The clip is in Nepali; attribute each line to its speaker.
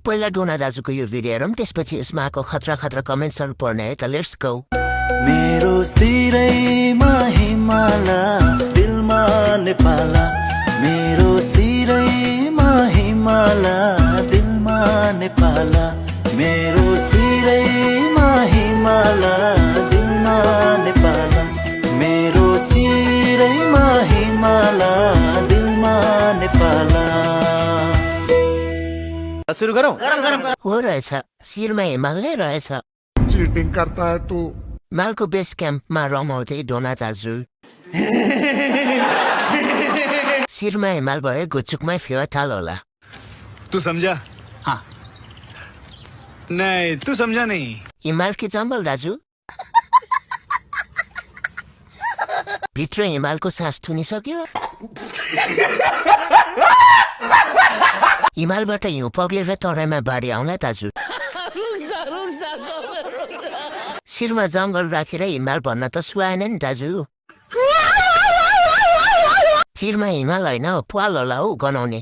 Speaker 1: पहिला डोना दाजुको यो भिडियो हेरौँ त्यसपछि यसमा आएको खतरा खतरा कमेन्ट्सहरू पढ्ने है त लेट्स गो
Speaker 2: मेरो सिरैमा हिमाला दिलमा नेपाला मेरो सिरैमा हिमाला दिलमा नेपाला मेरो सिरैमा हिमाला दिलमा नेपाला मेरो सिरैमा हिमाला दिलमा नेपाला सुरु गरौँ
Speaker 1: हो रहेछ शिरमा हिमाल नै रहेछ
Speaker 3: चीटिंग करता है तू
Speaker 1: मालको बेस क्याम्पमा रमाउँदै डोना दाजु शिरमा हिमाल भए गुच्चुकमै फेवा थाल होला
Speaker 4: तू समझा हाँ नहीं तू समझा नहीं
Speaker 1: हिमाल कि जम्बल दाजु भित्र हिमालको सास थुनिसक्यो हिमालबाट हिउँ पग्लेर तराईमा बाढी आउला दाजु शिरमा जङ्गल राखेर हिमाल भन्न त सुहाएन नि दाजु शिरमा हिमाल होइन पाल होला हौ गनाउने